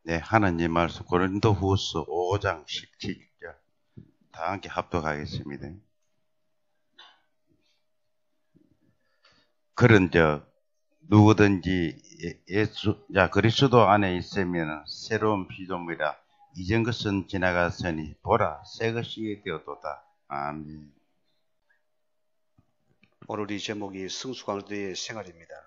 네, 하나님 말씀 고린도후서 5장 17절 다 함께 합독하겠습니다. 그런즉 누구든지 그리스도 안에 있으면 새로운 피조물이라 이전 것은 지나갔으니 보라 새 것이 되었도다. 아멘. 오늘 이 제목이 성숙하는 생활입니다.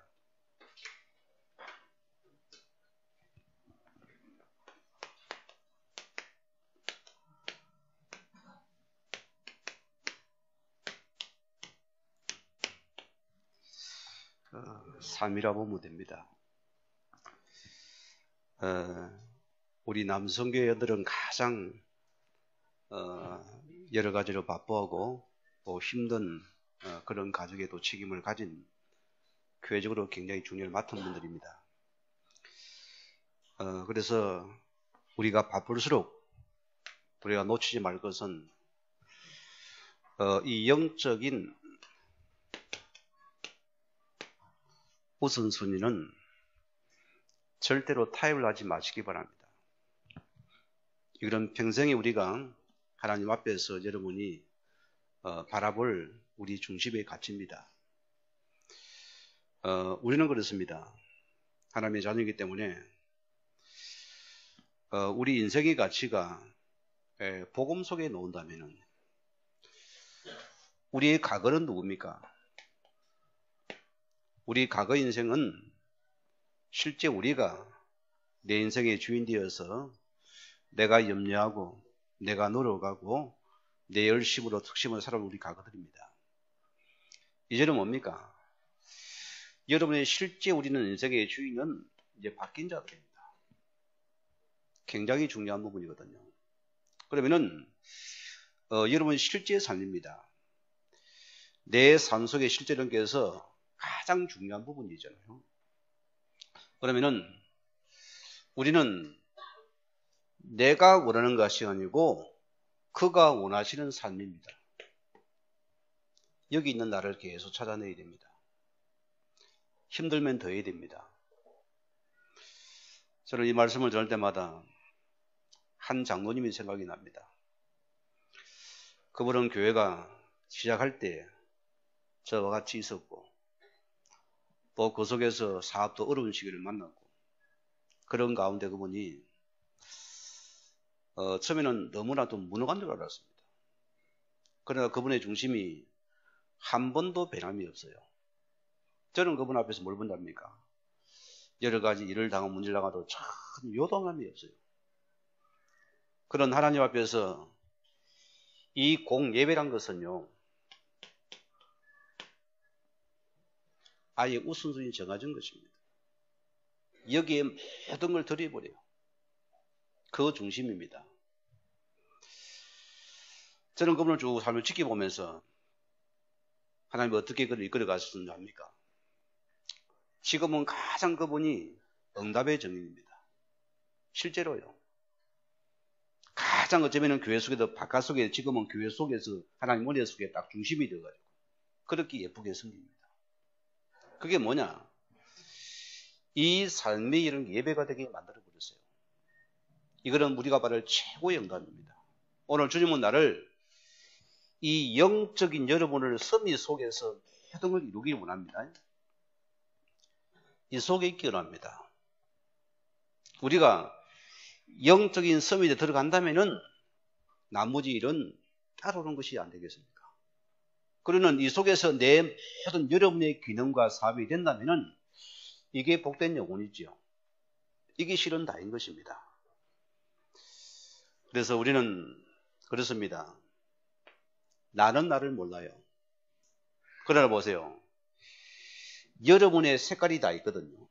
삶이라 보면 됩니다. 우리 남성교회들은 가장 여러 가지로 바쁘고 또 힘든 그런 가족에도 책임을 가진 교회적으로 굉장히 중요를 맡은 분들입니다. 그래서 우리가 바쁠수록 우리가 놓치지 말 것은 이 영적인 우선순위는 절대로 타협을 하지 마시기 바랍니다. 이런 평생에 우리가 하나님 앞에서 여러분이 바라볼 우리 중심의 가치입니다. 우리는 그렇습니다. 하나님의 자녀이기 때문에 우리 인생의 가치가 복음 속에 놓은다면 우리의 과거는 누굽니까? 우리 과거 인생은 실제 우리가 내 인생의 주인 되어서 내가 염려하고 내가 노력하고 내 열심으로 특심을 살아온 우리 과거들입니다. 이제는 뭡니까? 여러분의 실제 우리는 인생의 주인은 이제 바뀐 자들입니다. 굉장히 중요한 부분이거든요. 그러면은 여러분 실제 삶입니다. 내 삶 속의 실제는 께서 가장 중요한 부분이잖아요. 그러면은 우리는 내가 원하는 것이 아니고 그가 원하시는 삶입니다. 여기 있는 나를 계속 찾아내야 됩니다. 힘들면 더 해야 됩니다. 저는 이 말씀을 들을 때마다 한 장로님이 생각이 납니다. 그분은 교회가 시작할 때 저와 같이 있었고 또 그 속에서 사업도 어려운 시기를 만났고 그런 가운데 그분이 처음에는 너무나도 무능한 줄 알았습니다. 그러나 그분의 중심이 한 번도 변함이 없어요. 저는 그분 앞에서 뭘 본답니까? 여러 가지 일을 당하고 문제를 당하도 참 요동함이 없어요. 그런 하나님 앞에서 이 공예배란 것은요, 아예 우선순위 정해진 것입니다. 여기에 모든 걸 들여버려요. 그 중심입니다. 저는 그분을 쭉 삶을 지켜보면서 하나님이 어떻게 그를 이끌어 가셨는지 압니까? 지금은 가장 그분이 응답의 정인입니다. 실제로요. 가장 어쩌면 교회 속에도 바깥 속에 지금은 교회 속에서 하나님 은혜 속에 딱 중심이 되어가지고 그렇게 예쁘게 섬깁니다. 그게 뭐냐? 이 삶이 이런 예배가 되게 만들어버렸어요. 이거는 우리가 받을 최고의 영감입니다. 오늘 주님은 나를 이 영적인 여러분을 섭리 속에서 모든 걸 이루길 원합니다. 이 속에 있기 원합니다. 우리가 영적인 섭리에 들어간다면은 나머지 일은 따라오는 것이 안 되겠습니까? 그러는 이 속에서 내 모든 여러분의 기능과 사업이 된다면은 이게 복된 영혼이지요. 이게 실은 다인 것입니다. 그래서 우리는 그렇습니다. 나는 나를 몰라요. 그러나 보세요. 여러분의 색깔이 다 있거든요.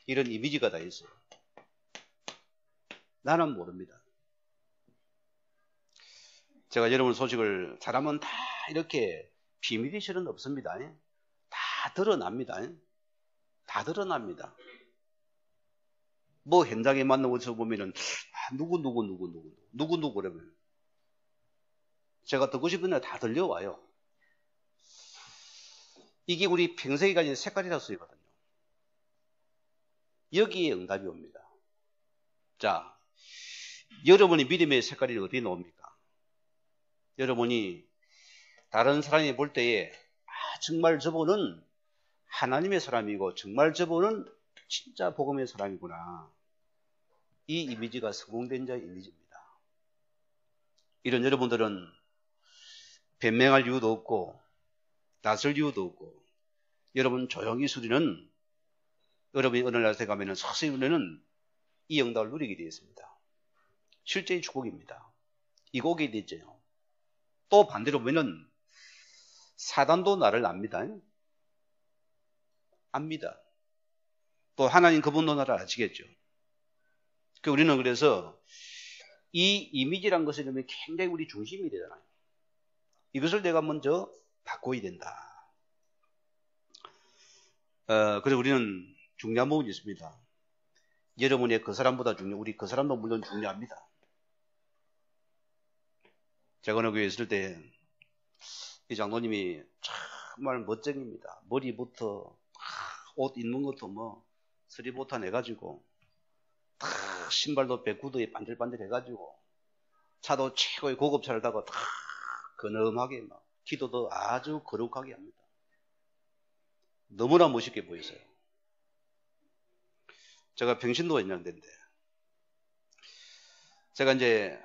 이런 이미지가 다 있어요. 나는 모릅니다. 제가 여러분 소식을 잘하면 다 이렇게 비밀이 실은 없습니다. 다 드러납니다. 다 드러납니다. 뭐 현장에 만나서 보면은 누구 그러면 제가 듣고 싶은 데 다 들려와요. 이게 우리 평생에 가진 색깔이라 쓰이거든요. 여기에 응답이 옵니다. 자, 여러분이 믿음의 색깔이 어디에 나옵니까? 여러분이 다른 사람이 볼 때에 정말 저분은 하나님의 사람이고 정말 저분은 진짜 복음의 사람이구나. 이 이미지가 성공된 자의 이미지입니다. 이런 여러분들은 변명할 이유도 없고 나설 이유도 없고 여러분 조용히 수리는 여러분이 어느 날 가면은 서서히 우리는 이 영광을 누리게 되어 있습니다. 실제의 축복입니다. 이곡이 되죠. 또 반대로 보면은 사단도 나를 압니다. 압니다. 또 하나님 그분도 나를 아시겠죠. 우리는 그래서 이 이미지란 것을 굉장히 우리 중심이 되잖아요. 이것을 내가 먼저 바꿔야 된다. 그래서 우리는 중요한 부분이 있습니다. 여러분의 그 사람보다 우리 그 사람도 물론 중요합니다. 제가 어느 교회에 있을 때 이 장로님이 정말 멋쟁입니다. 머리부터 옷 입는 것도 뭐 스리보타 내가지고 신발도 백구도에 반들반들 해가지고 차도 최고의 고급차를 타고 근엄하게 막 기도도 아주 거룩하게 합니다. 너무나 멋있게 보이세요. 제가 평신도에 있는데 제가 이제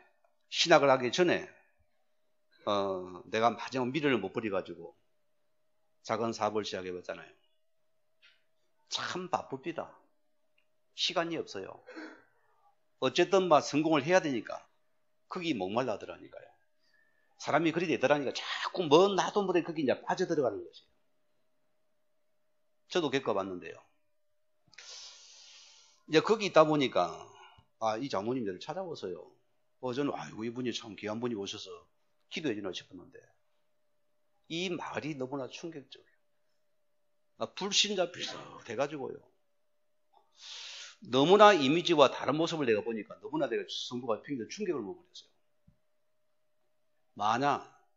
신학을 하기 전에 내가 마지막 미련을 못 버려가지고 작은 사업을 시작해봤잖아요. 참 바쁩니다. 시간이 없어요. 어쨌든 막 성공을 해야 되니까 거기 목말라 하더라니까요. 사람이 그리 되더라니까 자꾸 뭐 나도 모르게 거기 이제 빠져들어가는 거지. 저도 겪어봤는데요. 이제 거기 있다 보니까 이 장모님들 찾아오세요. 저는 아이고 이분이 참 귀한 분이 오셔서 기도해 주나 싶었는데 이 말이 너무나 충격적이에요. 불신자 비슷해가지고요. 너무나 이미지와 다른 모습을 내가 보니까 너무나 내가 성도가 굉장히 충격을 먹어버렸어요. 만약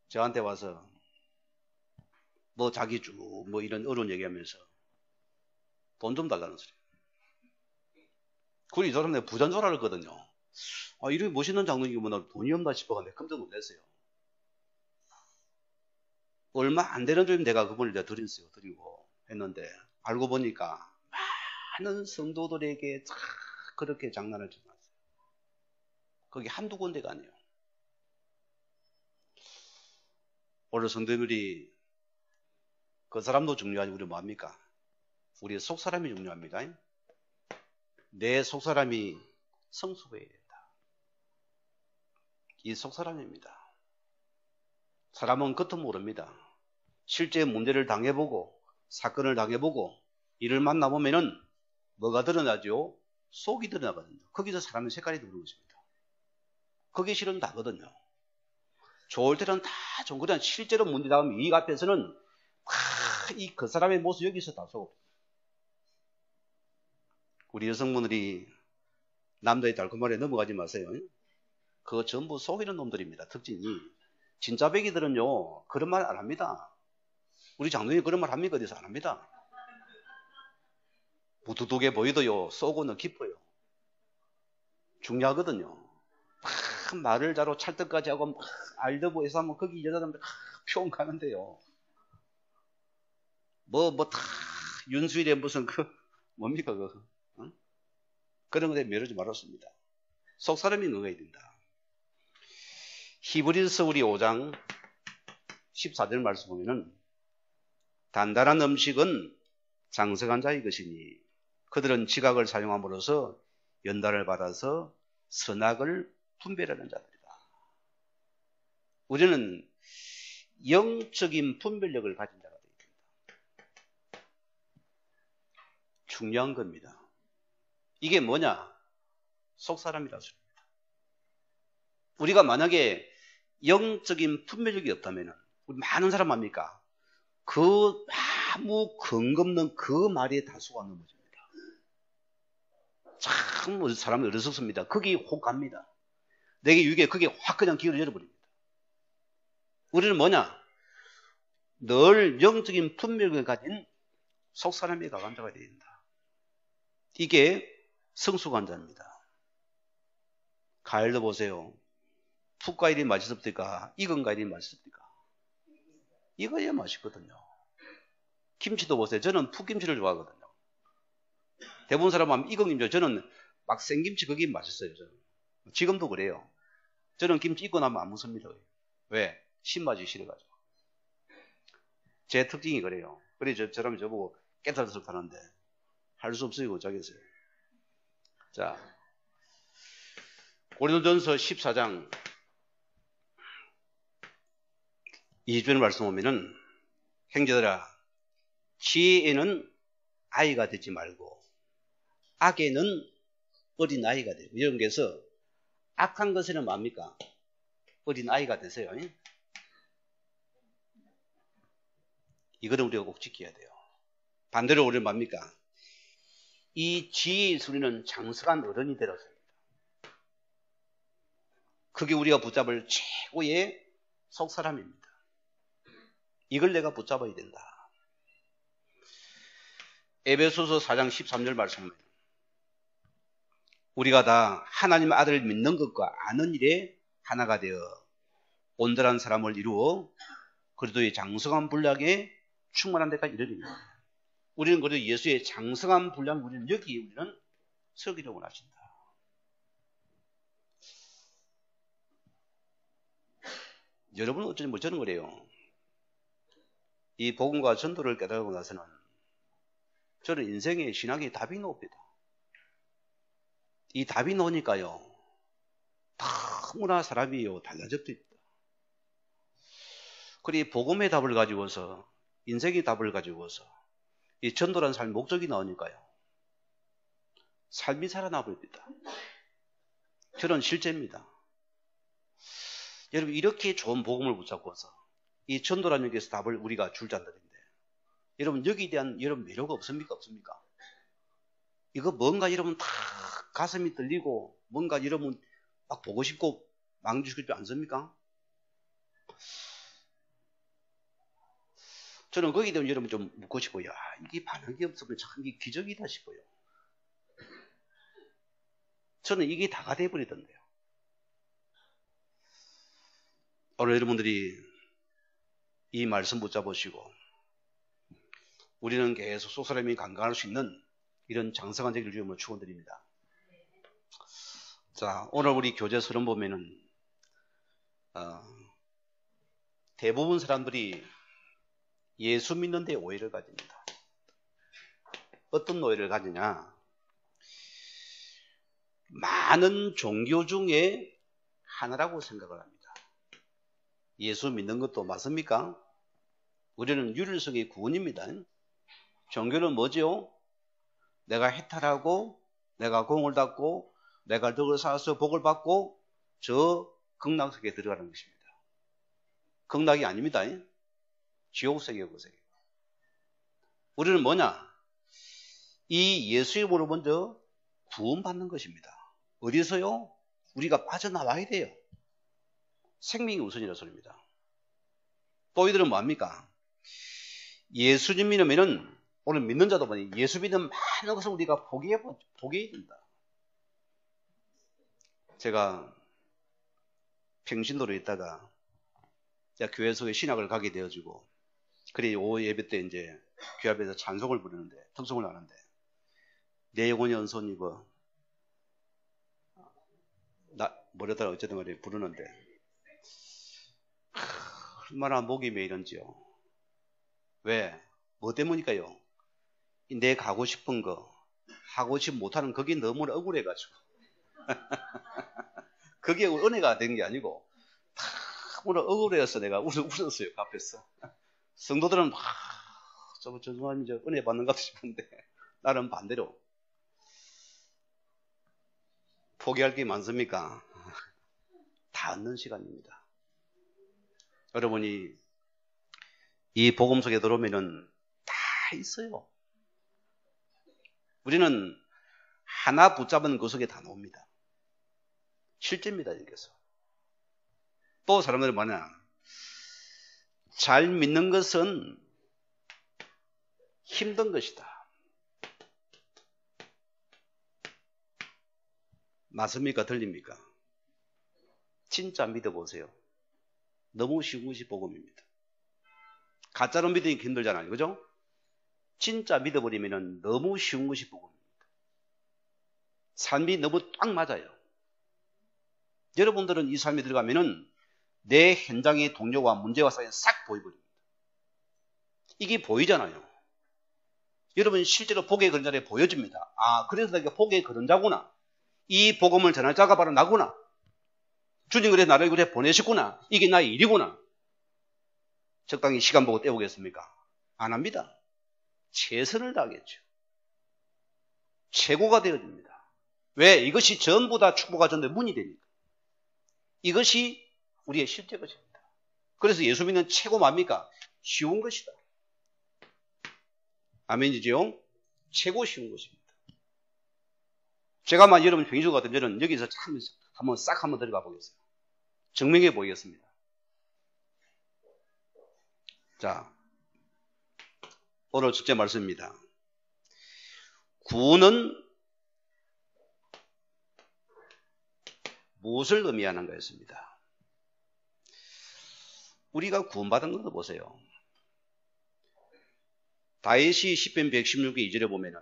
저한테 와서 뭐 자기 주 뭐 이런 어려운 얘기하면서 돈 좀 달라는 소리. 그리고 이 사람 내가 부자인 줄 알았거든요. 이렇게 멋있는 장로님이면 돈이 없나 싶어가 내가 깜짝 놀랐어요. 얼마 안 되는 돈 내가 그분을 드렸어요. 드리고 했는데 알고 보니까 많은 성도들에게 그렇게 장난을 쳐놨어요. 거기 한두 군데가 아니에요. 오늘 성도들이 그 사람도 중요하지 우리 뭐합니까? 우리 속사람이 중요합니다. 내 속사람이 성숙해야 된다. 이 속사람입니다. 사람은 겉은 모릅니다. 실제 문제를 당해보고 사건을 당해보고 이를 만나보면은 뭐가 드러나죠? 속이 드러나거든요. 거기서 사람의 색깔이 드러나는 것입니다. 그게 실은 다거든요. 좋을 때는 다 좋은 거잖아요. 실제로 문제 당하면 이 앞에서는 그 사람의 모습 여기서 다 쏘고. 우리 여성분들이 남자의 달콤말에 넘어가지 마세요. 그거 전부 속이는 놈들입니다. 특징이. 진짜 배기들은요 그런 말 안 합니다. 우리 장로님 그런 말 합니까? 어디서 안 합니다. 무두둑해 보이도요 쏘고는 깊어요. 중요하거든요. 말을 자로 찰떡까지 하고 알더보에서 하면 거기 여자들은 표현 가는데요. 다 윤수일에 무슨 뭡니까 그런 것에 매르지 말았습니다. 속 사람이 넣어야 된다. 히브리서 우리 5장 14절 말씀 보면은 단단한 음식은 장성한 자의 것이니 그들은 지각을 사용함으로써 연단을 받아서 선악을 분별하는 자들이다. 우리는 영적인 분별력을 가진 자가 되어야 됩니다. 중요한 겁니다. 이게 뭐냐? 속사람이라 소리입니다. 우리가 만약에 영적인 분별력이 없다면 우리 많은 사람 합니까? 그 아무 근거 없는 그 말에 다수가 넘어집니다. 참 사람이 어리석습니다. 거기 혹 갑니다. 내게 유익에 그게 확 그냥 기회를 열어버립니다. 우리는 뭐냐? 늘 영적인 분별력을 가진 속사람이 강한 자가 되어야 된다. 이게 성수관자입니다. 과일도 보세요. 풋 과일이 맛있습니까? 익은 과일이 맛있습니까? 익어야 맛있거든요. 김치도 보세요. 저는 풋김치를 좋아하거든요. 대부분 사람은 익은 김치, 저는 막 생김치 그게 맛있어요. 저는. 지금도 그래요. 저는 김치 익고 나면 안 먹습니다. 왜? 신맛이 싫어가지고. 제 특징이 그래요. 그래서 저라면 저보고 깨달아서 하는데 할 수 없어요. 어쩌겠어요. 자, 고린도전서 14장 20절 말씀 보면은 형제들아 지혜에는 아이가 되지 말고 악에는 어린 아이가 되고 이런 게서 악한 것에는 뭡니까? 어린 아이가 되세요. 이거는 우리가 꼭 지켜야 돼요. 반대로 우리는 뭡니까? 이 지혜의 소리는 장성한 어른이 되었습니다. 그게 우리가 붙잡을 최고의 속사람입니다. 이걸 내가 붙잡아야 된다. 에베소서 4장 13절 말씀입니다. 우리가 다 하나님 아들을 믿는 것과 아는 일에 하나가 되어 온전한 사람을 이루어 그리스도의 장성한 분량에 충만한 데까지 이르리니 우리는 그래도 예수의 장성한 분량 우리는 여기에 우리는 서기를 원하신다. 여러분은 어쩌면 뭐 저는 그래요. 이 복음과 전도를 깨달고 나서는 저는 인생의 신앙의 답이 나옵니다. 이 답이 나오니까요. 너무나 사람이요 달라졌습니다. 그리고 복음의 답을 가지고서 인생의 답을 가지고서 이 전도라는 삶의 목적이 나오니까요. 삶이 살아나버립니다. 저는 실제입니다. 여러분 이렇게 좋은 복음을 붙잡고서 이 전도라는 여기에서 답을 우리가 줄잔다는데 여러분 여기에 대한 여러분 매료가 없습니까? 없습니까? 이거 뭔가 여러분 다 가슴이 떨리고 뭔가 여러분 막 보고 싶고 망주고 싶지 않습니까? 저는 거기에 대한 여러분 좀 묻고 싶어요. 야, 이게 반응이 없으면 참 이게 기적이다 싶어요. 저는 이게 다가 돼버리던데요. 오늘 여러분들이 이 말씀 붙잡으시고 우리는 계속 속사람이 강간할 수 있는 이런 장성한 되기를 주님으로 축원드립니다. 자, 오늘 우리 교제 서론 보면은 대부분 사람들이 예수 믿는 데 오해를 가집니다. 어떤 오해를 가지냐? 많은 종교 중에 하나라고 생각을 합니다. 예수 믿는 것도 맞습니까? 우리는 유일성의 구원입니다. 종교는 뭐죠? 내가 해탈하고 내가 공을 닦고 내가 덕을 쌓아서 복을 받고 저 극락세계에 들어가는 것입니다. 극락이 아닙니다. 지옥세계고 세계. 우리는 뭐냐? 이 예수의 몸으로 먼저 구원받는 것입니다. 어디서요? 우리가 빠져나와야 돼요. 생명이 우선이라는 소리입니다. 또 이들은 뭐합니까? 예수님 믿으면은 오늘 믿는 자도 보니 예수 믿는 많은 것을 우리가 포기해야 된다. 제가 평신도로 있다가 교회 속에 신학을 가게 되어지고 그래 오후 예배 때 이제 교회 앞에서 찬송을 부르는데 특송을 하는데 내 영혼이 연손 입어 뭐랬더라 어쨌든 간에 부르는데 얼마나 목이 메이는지요. 왜? 뭐 때문일까요? 내 가고 싶은 거 하고 싶지 못하는 그게 너무 억울해가지고 그게 은혜가 된 게 아니고 너무 억울해서 내가 울었어요. 앞에서 성도들은 막 저 정말 이제 은혜 받는 것 같아 싶은데 나는 반대로 포기할 게 많습니까? 다 얻는 시간입니다. 여러분이 이 복음 속에 들어오면은 다 있어요. 우리는 하나 붙잡은 그 속에 다 나옵니다. 실제입니다. 여기서. 또 사람들은 뭐냐? 잘 믿는 것은 힘든 것이다. 맞습니까? 들립니까? 진짜 믿어보세요. 너무 쉬운 것이 복음입니다. 가짜로 믿으니까 힘들잖아요. 그죠? 진짜 믿어버리면 너무 쉬운 것이 복음입니다. 삶이 너무 딱 맞아요. 여러분들은 이 삶에 들어가면은 내 현장의 동료와 문제와 사이에 싹 보여버립니다. 이게 보이잖아요. 여러분 실제로 복의 그림자에 보여집니다. 아, 그래서 내가 복의 그림자구나. 이 복음을 전할 자가 바로 나구나. 주님 그래 나를 그래 보내셨구나. 이게 나의 일이구나. 적당히 시간 보고 때우겠습니까? 안 합니다. 최선을 다하겠죠. 최고가 되어집니다. 왜? 이것이 전부 다 축복과 전도의 문이 되니까. 이것이 우리의 실제 것입니다. 그래서 예수 믿는 최고 뭡니까? 쉬운 것이다. 아멘이죠? 최고 쉬운 것입니다. 제가 만 여러분 병이실 것 같으면 저는 여기서 참 한번 싹 한번 들어가 보겠습니다. 증명해 보이겠습니다. 자, 오늘 첫째 말씀입니다. 구원은 무엇을 의미하는가 했습니다. 우리가 구원받은 것도 보세요. 다윗이 시편 116개 2절에 보면은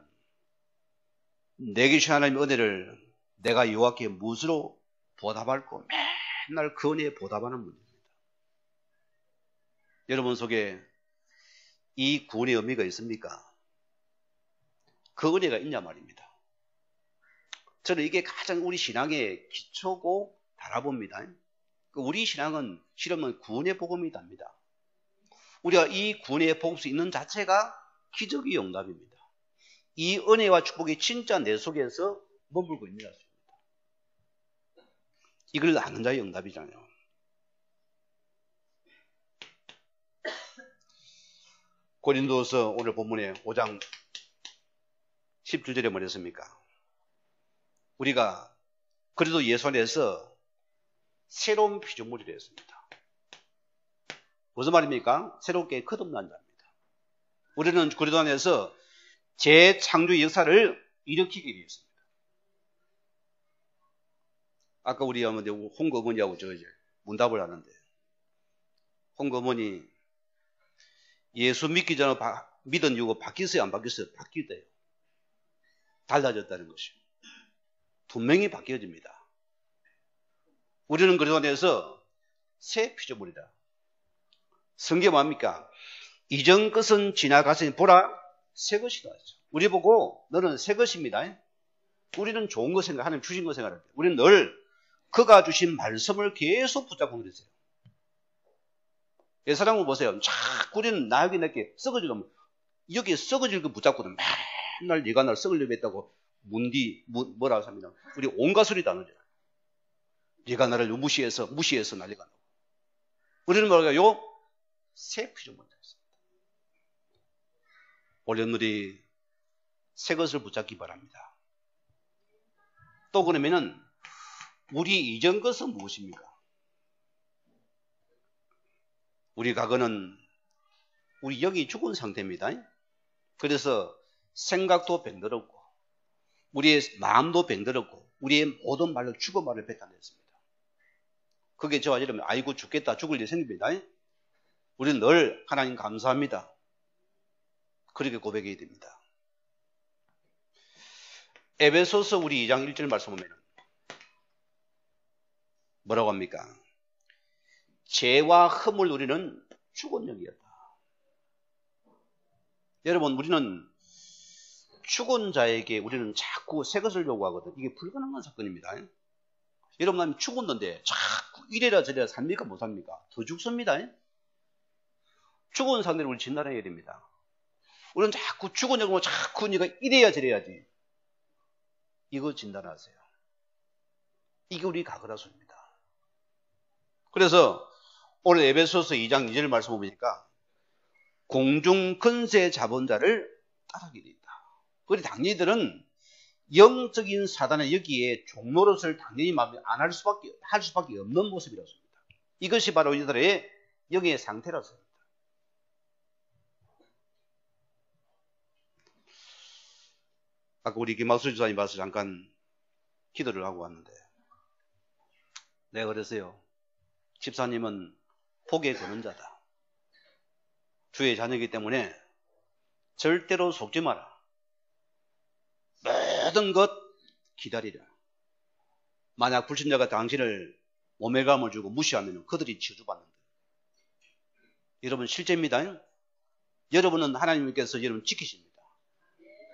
내게 주신 하나님의 은혜를 내가 여호와께 무엇으로 보답할꼬 맨날 그 은혜에 보답하는 문제입니다. 여러분 속에 이 구원의 의미가 있습니까? 그 은혜가 있냐 말입니다. 저는 이게 가장 우리 신앙의 기초고 달아봅니다. 우리 신앙은 실험은 구원의 복음이 답니다. 우리가 이 구원의 복음 수 있는 자체가 기적의 응답입니다. 이 은혜와 축복이 진짜 내 속에서 머물고 있는 것입니다. 이걸 아는 자의 응답이잖아요. 고린도서 오늘 본문에 5장 17절에 뭐랬습니까? 우리가 그래도 예수 안에서 새로운 피조물이 되었습니다. 무슨 말입니까? 새롭게 거듭난 자입니다. 우리는 그리스도 안에서 재창조 역사를 일으키기 위해서입니다. 아까 우리 홍거 어머니하고 저 이제 문답을 하는데 홍거 어머니 예수 믿기 전에 믿은 이유가 바뀌었어요? 안 바뀌었어요? 바뀌었대요. 달라졌다는 것이요. 분명히 바뀌어집니다. 우리는 그리스도 안에서 새 피조물이다. 성경 뭡니까? 이전 것은 지나갔으니 보라 새 것이다. 우리 보고 너는 새 것입니다. 우리는 좋은 거 생각, 하나님 주신 거 생각할 때 우리는 늘 그가 주신 말씀을 계속 붙잡고 그러세요. 이 사람을 보세요. 자꾸 우리는 나에게 내게 썩어지면 여기에 썩어질 거 붙잡고는 맨날 네가 날 썩으려고 했다고 뭐라고 합니다. 우리 온갖 소리 다 넣어요. 네가 나를 무시해서 난리가 나고. 우리는 뭐랄까요? 새 피조물이다. 올연물이 새 것을 붙잡기 바랍니다. 또 그러면은 우리 이전 것은 무엇입니까? 우리 과거는 우리 영이 죽은 상태입니다. 그래서 생각도 병들었고 우리의 마음도 병들었고 우리의 모든 말로 죽은 말을 뱉어냈습니다. 그게 저와 여러분 아이고 죽겠다 죽을 일이 생깁니다. 우리는 늘 하나님 감사합니다. 그렇게 고백해야 됩니다. 에베소서 우리 2장 1절 말씀 보면 뭐라고 합니까? 죄와 흠을 우리는 죽은 영이었다. 여러분 우리는 죽은 자에게 우리는 자꾸 새 것을 요구하거든. 이게 불가능한 사건입니다. 여러분 죽었는데 자꾸 이래라 저래라 삽니까 못 삽니까? 더 죽습니다. 죽은 상대를 우리 진단해야 됩니다. 우리는 자꾸 죽은 영으로 자꾸 네가 이래야 저래야지. 이거 진단하세요. 이게 우리 가그라소입니다. 그래서 오늘 에베소서 2장 2절 말씀 보니까 공중 근세 잡은 자를 따르게 된다. 우리 당리들은 영적인 사단의 여기에 종노릇을 당연히 안 할 수밖에 없는 모습이라습니다. 이것이 바로 이들의 영의 상태라습니다. 아까 우리 김학수 지사님 봐서 잠깐 기도를 하고 왔는데 내가 그랬어요. 집사님은 복에 거는 자다. 주의 자녀이기 때문에 절대로 속지 마라. 모든 것 기다리라. 만약 불신자가 당신을 오매감을 주고 무시하면 그들이 저주받는다. 여러분 실제입니다. 여러분은 하나님께서 여러분 지키십니다.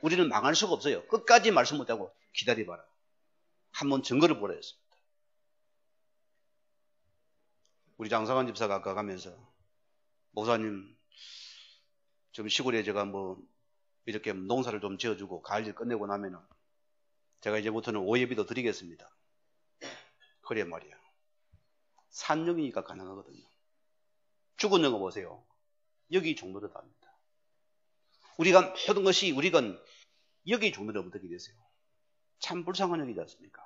우리는 망할 수가 없어요. 끝까지 말씀 못하고 기다려봐라. 한번 증거를 보라 했습니다. 우리 장상환 집사가 아까 가면서 목사님 좀 시골에 제가 뭐 이렇게 농사를 좀 지어주고 가을일 끝내고 나면은 제가 이제부터는 오예비도 드리겠습니다. 그래 말이야. 산영이니까 가능하거든요. 죽은 영어 보세요. 여기 종로로 답니다. 우리가 모든 것이 우리가 여기 종로로 어떻게 되세요? 참 불쌍한 영이지 않습니까?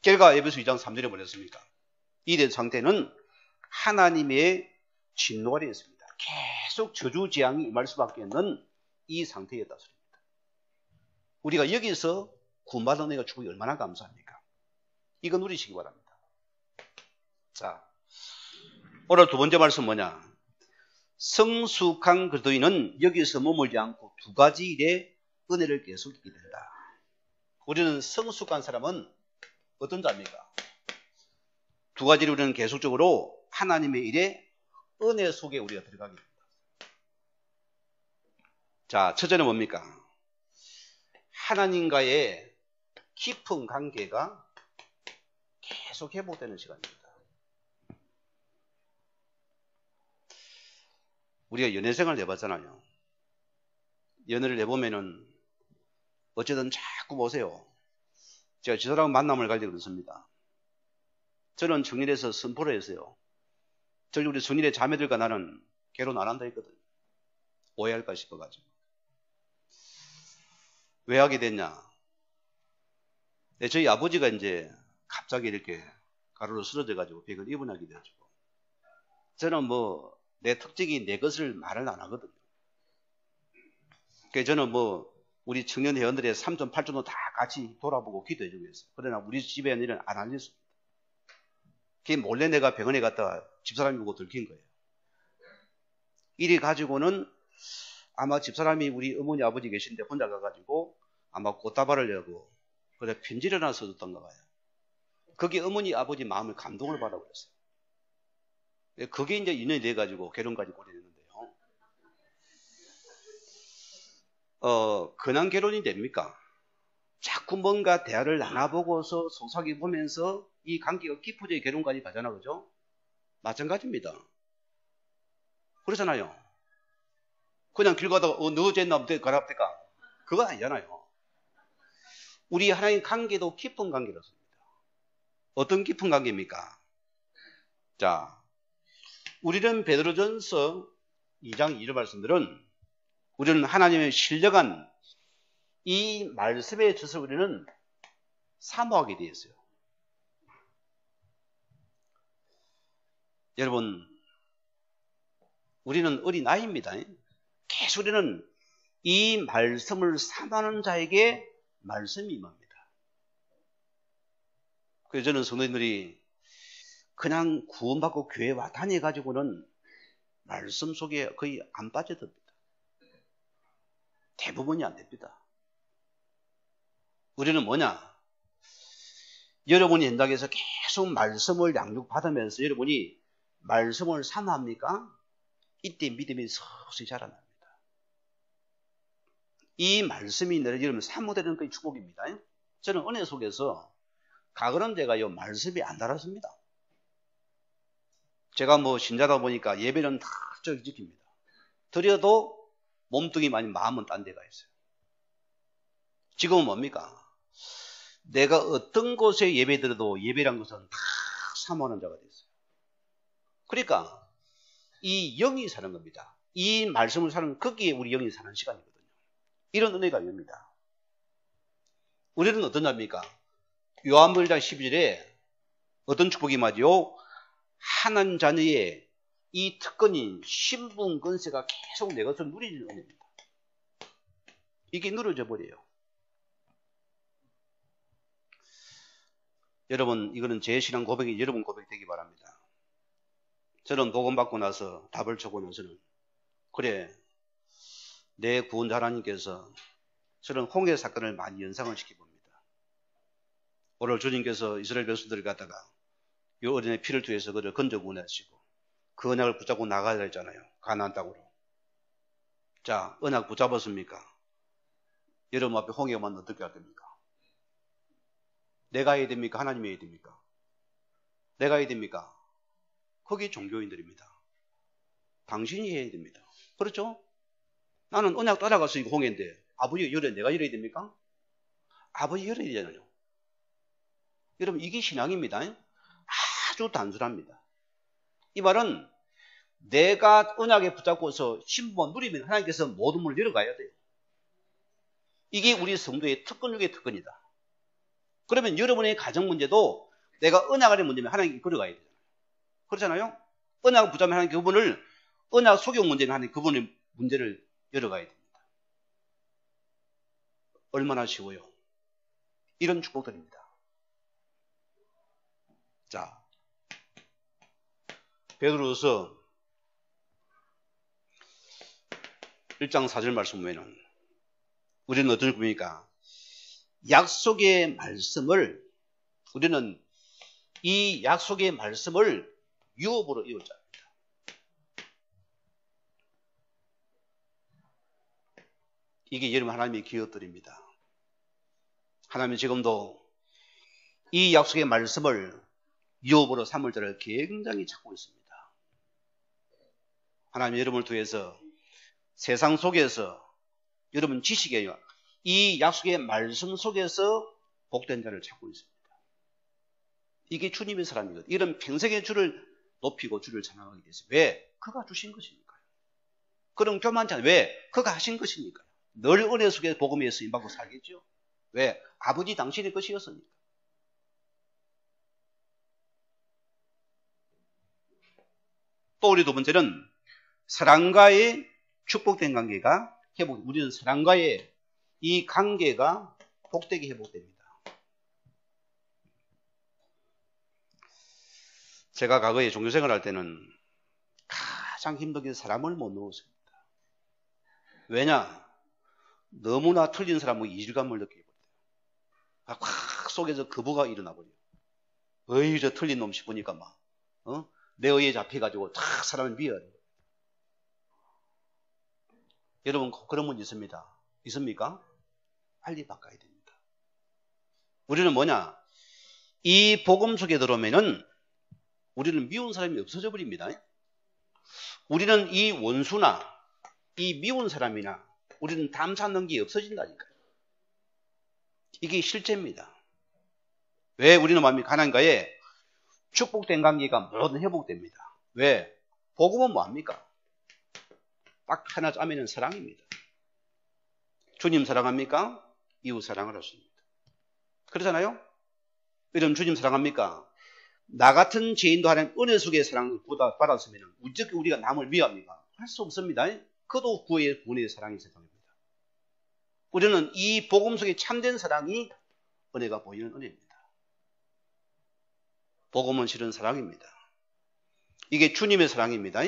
결과 에베소 2장 3절에 보냈습니까? 이런 상태는 하나님의 진노가 되었습니다. 계속 저주재앙이 임할 수밖에 없는 이 상태였다 소리입니다. 우리가 여기서 구원받은 은혜가 주고 얼마나 감사합니까? 이거 누리시기 바랍니다. 자, 오늘 두 번째 말씀 뭐냐? 성숙한 그리스도인은 여기서 머물지 않고 두 가지 일에 은혜를 계속 잊게 된다. 우리는 성숙한 사람은 어떤 자입니까? 두 가지를 우리는 계속적으로 하나님의 일에 은혜 속에 우리가 들어가게 됩니다. 자, 첫째는 뭡니까? 하나님과의 깊은 관계가 계속 회복되는 시간입니다. 우리가 연애생활을 해봤잖아요. 연애를 해보면은 어쨌든 자꾸 보세요. 제가 저 사람 만남을 갈 때 그렇습니다. 저는 정일에서 선포를 했어요. 저희 우리 정일의 자매들과 나는 결혼 안 한다 했거든요. 오해할까 싶어가지고. 왜 하게 됐냐? 네, 저희 아버지가 이제 갑자기 이렇게 가로로 쓰러져가지고 병을 입원하게 돼가지고. 저는 뭐 내 특징이 내 것을 말을 안 하거든요. 그래서 저는 뭐 우리 청년 회원들의 3점, 8점도 다 같이 돌아보고 기도해주고 있어요. 그러나 우리 집에 일은 안 알렸습니다. 그게 몰래 내가 병원에 갔다가 집사람이 보고 들킨 거예요. 이리 가지고는 아마 집사람이 우리 어머니 아버지 계신데 혼자 가가지고 아마 꽃다발을 열고 그래 편지를 하나 써줬던가 봐요. 거기 어머니 아버지 마음을 감동을 받아 그랬어요. 그게 이제 인연이 돼가지고 결혼까지 고려했는데요. 그냥 결혼이 됩니까? 자꾸 뭔가 대화를 나눠보고서 속삭이 보면서 이 관계가 깊어져야 결혼까지 가잖아, 그죠? 마찬가지입니다. 그렇잖아요. 그냥 길 가다가 너 쟤나 가랍니까? 그건 아니잖아요. 우리 하나님 관계도 깊은 관계였습니다. 어떤 깊은 관계입니까? 자, 우리는 베드로전서 2장 2절 말씀들은 우리는 하나님의 신령한 이 말씀에 있어서 우리는 사모하게 되어 있어요. 여러분, 우리는 어린아이입니다. 계속 우리는 이 말씀을 사모하는 자에게 말씀이 임합니다. 그래서 저는 성도님들이 그냥 구원받고 교회 와 다녀가지고는 말씀 속에 거의 안 빠져듭니다. 대부분이 안 됩니다. 우리는 뭐냐? 여러분이 현장에서 계속 말씀을 양육받으면서 여러분이 말씀을 사모합니까? 이때 믿음이 서서히 자라납니다. 이 말씀이 여러분 사모되는 그 축복입니다. 저는 은혜 속에서 가그런 데가요 말씀이 안 달았습니다. 제가 뭐 신자다 보니까 예배는 다 지킵니다. 드려도 몸뚱이 많이 마음은 딴 데가 있어요. 지금은 뭡니까? 내가 어떤 곳에 예배 드려도 예배란 것은 다 사모하는 자가 됐어요. 그러니까 이 영이 사는 겁니다. 이 말씀을 사는 거기에 우리 영이 사는 시간이거든요. 이런 은혜가 있습니다. 우리는 어떤 자입니까? 요한복음 1장 12절에 어떤 축복이 맞죠? 하나님 자녀의 이 특권인 신분 권세가 계속 내 것을 누리는 은혜입니다. 이게 누려져 버려요. 여러분, 이거는 제 신앙 고백이 여러분 고백 되기 바랍니다. 저는 복음 받고 나서 답을 찾고 나서는 그래, 내 구원자 하나님께서 저는 홍해 사건을 많이 연상을 시켜봅니다. 오늘 주님께서 이스라엘 백성들을 갖다가 이 어린애 피를 통해서 그를 건져 구원하시고 그 언약을 붙잡고 나가야 했잖아요. 가나안 땅으로. 자, 언약 붙잡았습니까? 여러분 앞에 홍해가 만 어떻게 할 됩니까? 내가 해야 됩니까? 하나님이 해야 됩니까? 내가 해야 됩니까? 거기 종교인들입니다. 당신이 해야 됩니다. 그렇죠? 나는 언약 따라가서 이거 홍해인데 아버지가 열어야 내가 열어야 됩니까? 아버지 열어야 되잖아요. 여러분 이게 신앙입니다. 아주 단순합니다. 이 말은 내가 언약에 붙잡고서 신부만 누리면 하나님께서 모든 문을 열어가야 돼요. 이게 우리 성도의 특권 중의 특권이다. 그러면 여러분의 가정 문제도 내가 언약 안에 문제면 하나님께 걸어가야 되잖아요. 그렇잖아요? 언약을 붙잡으면 하나님 그분을, 언약 속용 문제는 하나님 그분의 문제를 열어가야 됩니다. 얼마나 쉬워요. 이런 축복들입니다. 자, 베드로서 1장 4절 말씀 보면은 우리는 어떤 꿈입니까? 약속의 말씀을, 우리는 이 약속의 말씀을 유업으로 이루자. 이게 여러분 하나님의 기업들입니다. 하나님은 지금도 이 약속의 말씀을 유업으로 삼을 자를 굉장히 찾고 있습니다. 하나님 여러분을 통해서 세상 속에서 여러분 지식에 이 약속의 말씀 속에서 복된 자를 찾고 있습니다. 이게 주님의 사람이거든요. 이런 평생의 주를 높이고 주를 찬양하게 됐어요. 왜? 그가 주신 것이니까요. 그럼 교만치 않아요. 왜? 그가 하신 것이니까요. 늘 은혜 속에 복음에 쓰임받고 살겠죠. 왜? 아버지 당신의 것이었으니까. 또 우리 두 번째는 사랑과의 축복된 관계가 회복, 우리는 사랑과의 이 관계가 복되게 회복됩니다. 제가 과거에 종교생활 할 때는 가장 힘들게 사람을 못 넣었습니다. 왜냐? 너무나 틀린 사람은 이질감을 느끼게 돼요. 확 속에서 거부가 일어나 버려요. 어이, 저 틀린 놈 싶으니까 막, 내 의에 잡혀가지고 탁 사람을 미워해요. 여러분, 그런 분 있습니다. 있습니까? 빨리 바꿔야 됩니다. 우리는 뭐냐? 이 복음 속에 들어오면은 우리는 미운 사람이 없어져 버립니다. 우리는 이 원수나 이 미운 사람이나 우리는 담 찾는 게 없어진다니까요. 이게 실제입니다. 왜 우리는 뭡니까? 하나님과의 축복된 관계가 모든 회복됩니다. 왜? 복음은 뭐합니까? 딱 하나 짜면은 사랑입니다. 주님 사랑합니까? 이웃 사랑을 하십니다. 그러잖아요? 여러분 주님 사랑합니까? 나 같은 죄인도 하나님 은혜 속의 사랑을 받았으면 어떻게 우리가 남을 미워합니까? 할 수 없습니다. 그도 구원의 사랑이 세상입니다. 우리는 이 복음 속에 참된 사랑이 은혜가 보이는 은혜입니다. 복음은 실은 사랑입니다. 이게 주님의 사랑입니다.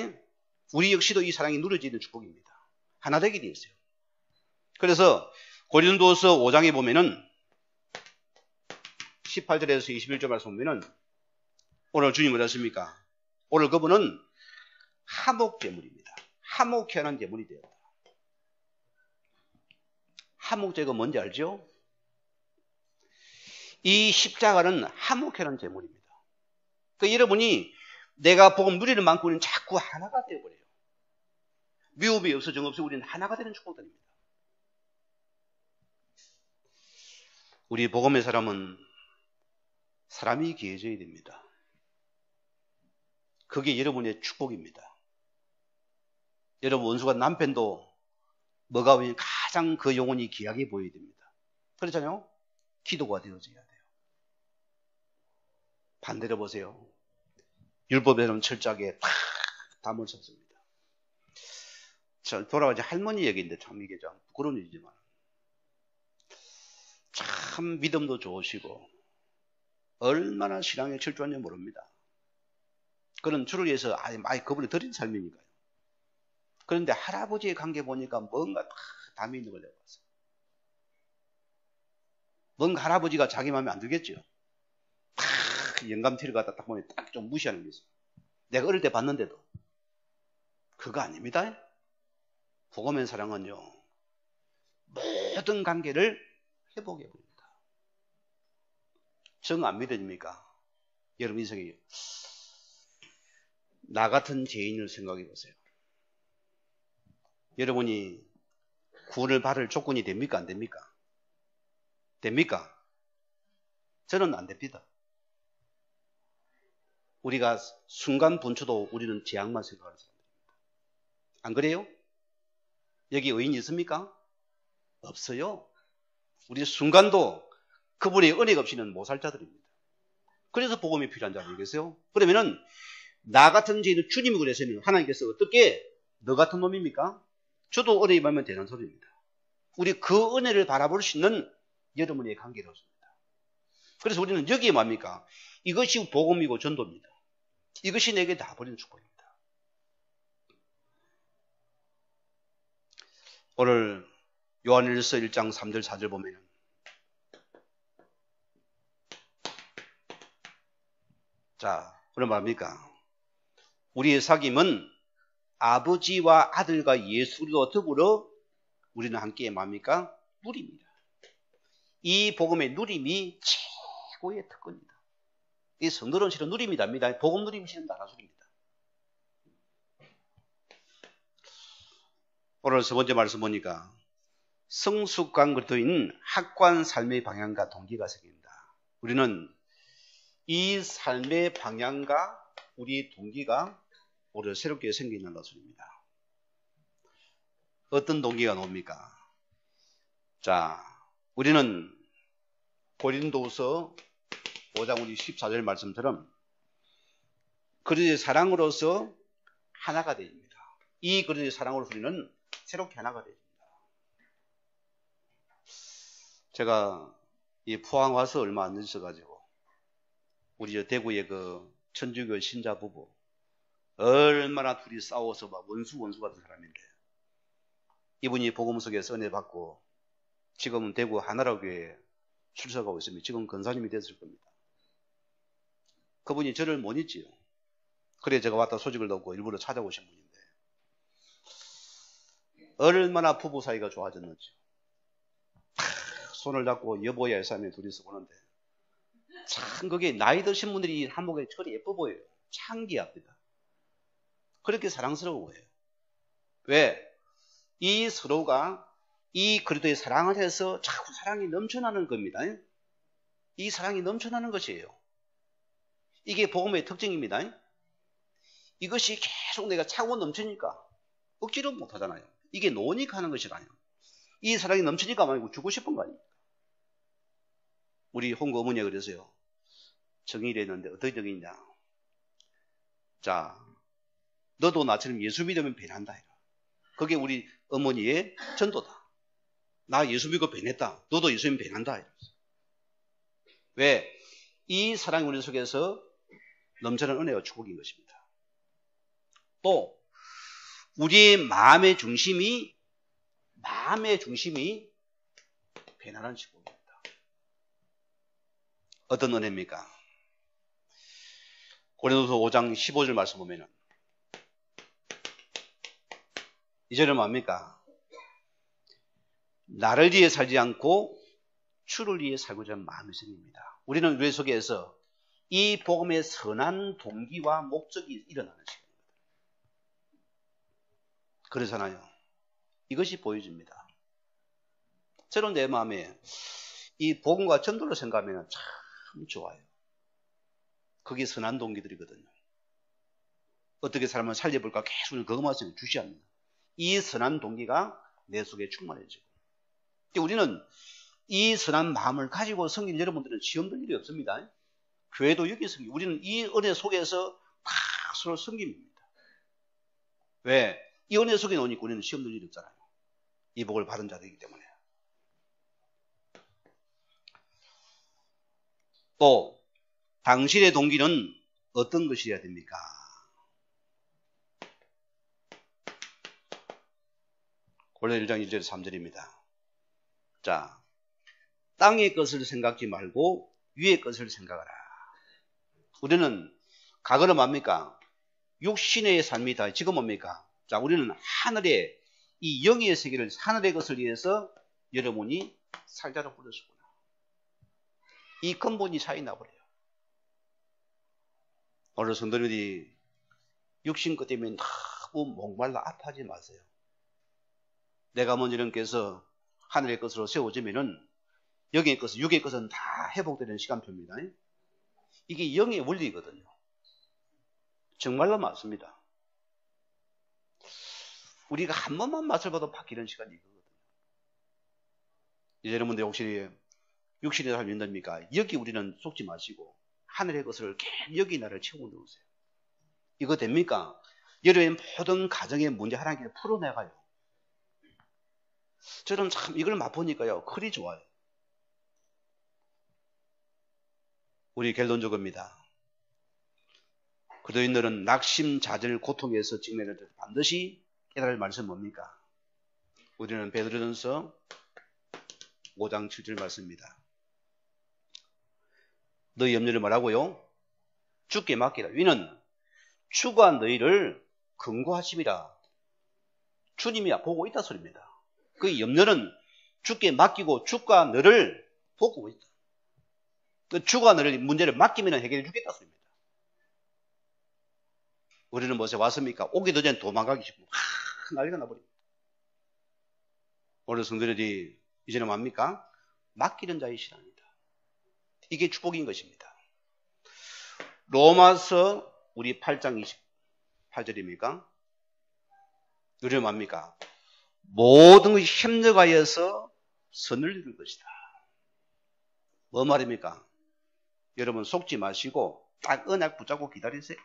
우리 역시도 이 사랑이 누려지는 축복입니다. 하나 되게 되어 있어요. 그래서 고린도서 5장에 보면은 18절에서 21절 말씀 보면은 오늘 주님 뭐라 하십니까? 오늘 그분은 화목제물입니다. 화목케 하는 제물이 되었다. 화목제가 뭔지 알죠? 이 십자가는 화목케 하는 제물입니다. 그러니까 여러분이 내가 복음 누리는 만큼 우리는 자꾸 하나가 되어버려요. 미움이 없어 정없어 우리는 하나가 되는 축복들입니다. 우리 복음의 사람은 사람이 귀해져야 됩니다. 그게 여러분의 축복입니다. 여러분 원수가 남편도 뭐가 보면 가장 그 영혼이 귀하게 보여야 됩니다. 그렇잖아요? 기도가 되어져야 돼요. 반대로 보세요. 율법에는 철저하게 탁 담을 쳤습니다. 돌아가지 할머니 얘기인데 참 이게 좀 부끄러운 일이지만 참 믿음도 좋으시고 얼마나 신앙에 철저한지 모릅니다. 그런 주를 위해서 많이 그분이 드린 삶이니까요. 그런데 할아버지의 관계 보니까 뭔가 다 담이 있는 걸 내가 봤어요. 뭔가 할아버지가 자기 마음에 안 들겠죠. 탁 영감티를 갖다 딱 보니 딱 좀 무시하는 게 있어요. 내가 어릴 때 봤는데도 그거 아닙니다. 복음의 사랑은요, 모든 관계를 회복해 버립니다. 정 안 믿어집니까? 여러분 인생에 나 같은 죄인을 생각해 보세요. 여러분이 구원을 받을 조건이 됩니까? 안 됩니까? 됩니까? 저는 안 됩니다. 우리가 순간 분초도 우리는 재앙만 생각하는 사람들입니다. 안 그래요? 여기 의인이 있습니까? 없어요. 우리 순간도 그분의 은혜가 없이는 못 살 자들입니다. 그래서 복음이 필요한 줄 알겠어요? 그러면은 나 같은 죄인은 주님이 그랬으면 하나님께서 어떻게 너 같은 놈입니까? 저도 은혜 입으면 되는 소리입니다. 우리 그 은혜를 바라볼 수 있는 여러분의 관계가 없습니다. 그래서 우리는 여기에 뭡니까? 이것이 복음이고 전도입니다. 이것이 내게 다 버리는 축복입니다. 오늘 요한일서 1장 3절 4절 보면 자, 그럼 뭡니까? 우리의 사귐은 아버지와 아들과 예수로 더불어 우리는 함께 뭡니까? 누립니다. 이 복음의 누림이 최고의 특권입니다. 이 성도는 실은 누림이답니다. 복음 누림이 실은 나라소리입니다. 오늘 세 번째 말씀 보니까 성숙한 것도인 학관 삶의 방향과 동기가 생깁니다. 우리는 이 삶의 방향과 우리 동기가 오히려 새롭게 생기는 것입니다. 어떤 동기가 나옵니까? 자, 우리는 고린도서 5장 우리 14절 말씀처럼 그리스도의 사랑으로서 하나가 됩니다. 이 그리스도의 사랑으로 우리는 새롭게 하나가 됩니다. 제가 이 포항 와서 얼마 안 있어가지고 우리 대구의 그 천주교 신자 부부 얼마나 둘이 싸워서 막 원수 같은 사람인데 이분이 복음 속에서 은혜 받고 지금은 대구 하나라교회에 출석하고 있습니다. 지금 권사님이 됐을 겁니다. 그분이 저를 못 잊지요. 그래 제가 왔다 소식을 듣고 일부러 찾아오신 분인데 얼마나 부부 사이가 좋아졌는지 손을 잡고 여보야 이사람이 둘이서 보는데 참 그게 나이 드신 분들이 한복에 철이 예뻐 보여요. 창기합니다. 그렇게 사랑스러워요. 왜? 이 서로가 이 그리스도의 사랑을 해서 자꾸 사랑이 넘쳐나는 겁니다. 이 사랑이 넘쳐나는 것이에요. 이게 복음의 특징입니다. 이것이 계속 내가 차고 넘치니까 억지로 못하잖아요. 이게 노니까 하는 것이라요. 이 사랑이 넘치니까 말고 주고 싶은 거 아닙니까? 우리 홍구 어머니가 그래서요. 정의를 했는데 어떻게 정의냐. 자, 너도 나처럼 예수 믿으면 변한다. 그게 우리 어머니의 전도다. 나 예수 믿고 변했다. 너도 예수 믿으면 변한다. 왜? 이 사랑이 우리 속에서 넘치는 은혜와 축복인 것입니다. 또 우리의 마음의 중심이 변화하는 축복입니다. 어떤 은혜입니까? 고린도서 5장 15절 말씀 보면은 이 절은 뭡니까? 나를 위해 살지 않고 주를 위해 살고자 하는 마음이 생깁니다. 우리는 우리 속에서 이 복음의 선한 동기와 목적이 일어나는 시간입니다. 그렇잖아요. 이것이 보여집니다. 저는 내 마음에 이 복음과 전도를 생각하면 참 좋아요. 그게 선한 동기들이거든요. 어떻게 사람을 살려볼까 계속 그것만 주시합니다. 이 선한 동기가 내 속에 충만해지고 우리는 이 선한 마음을 가지고 섬기는 여러분들은 시험 들 일이 없습니다. 교회도 여기 섬기 우리는 이 은혜 속에서 다 서로 섬깁니다. 왜? 이 은혜 속에 놓으니까 우리는 시험 들 일이 없잖아요. 이 복을 받은 자들이기 때문에. 또 당신의 동기는 어떤 것이어야 됩니까? 고린도서 1장 1절에서 3절입니다. 자, 땅의 것을 생각지 말고 위의 것을 생각하라. 우리는 과거는 뭡니까? 육신의 삶이다. 지금 뭡니까? 자, 우리는 하늘의 이 영의 세계를, 하늘의 것을 위해서 여러분이 살자로 부르셨구나. 이 근본이 차이 나버려요. 오늘 성도님들이 육신 것 때문에 너무 목말라 아파하지 마세요. 내가 먼저 이런께서 하늘의 것으로 세워지면은 영의 것은, 육의 것은 다 회복되는 시간표입니다. 이게 영의 원리거든요. 정말로 맞습니다. 우리가 한 번만 맛을 봐도 바뀌는 시간이 이거거든요. 이제 여러분들 혹시 육신의 삶이 있습니까? 여기 우리는 속지 마시고 하늘의 것을 여기 나를 채우고 넣으세요. 이거 됩니까? 여러분의 모든 가정의 문제 하나님께 풀어내가요. 저는 참 이걸 맛보니까요, 그리 좋아요. 우리 갤론저거입니다. 그도인들은 낙심자절 고통에서 직면할 때 반드시 깨달을 말씀 뭡니까? 우리는 베드로전서 5장 7절 말씀입니다. 너희 염려를 뭐라고요? 주께 맡기라. 위는 주가 너희를 근고하심이라. 주님이 보고 있다 소리입니다. 그 염려는 주께 맡기고 주가 너를 보고 있다. 그 주가 너를 문제를 맡기면 해결해 주겠다 소리입니다. 우리는 무엇에 왔습니까? 오기도 전에 도망가기 싶고 난리가 나버립니다. 오늘 성도들이 이제는 뭡니까? 맡기는 자의 신앙이다. 이게 축복인 것입니다. 로마서 우리 8장 28절입니까? 우리는 뭡니까? 모든 것이 협력하여서 선을 이룰 것이다. 뭐 말입니까? 여러분 속지 마시고 딱 언약 붙잡고 기다리세요.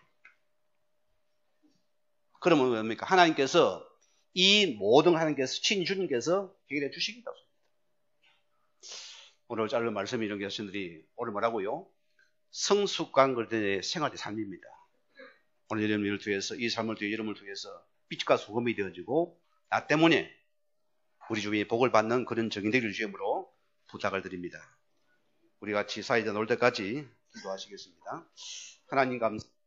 그러면 뭡니까? 하나님께서 이 모든 하나님께서 친 주님께서 해결해 주시겠다. 오늘 자른 말씀이 이런 교수님들이 오늘 뭐라고요? 성숙관들의 생활의 삶입니다. 오늘 여러분을 통해서 이 삶을 통해 여러분을 통해서 빛과 소금이 되어지고 나 때문에 우리 주위에 복을 받는 그런 정인되기를 주임으로 부탁을 드립니다. 우리 같이 사이다 놀 때까지 기도하시겠습니다. 하나님 감사합니다.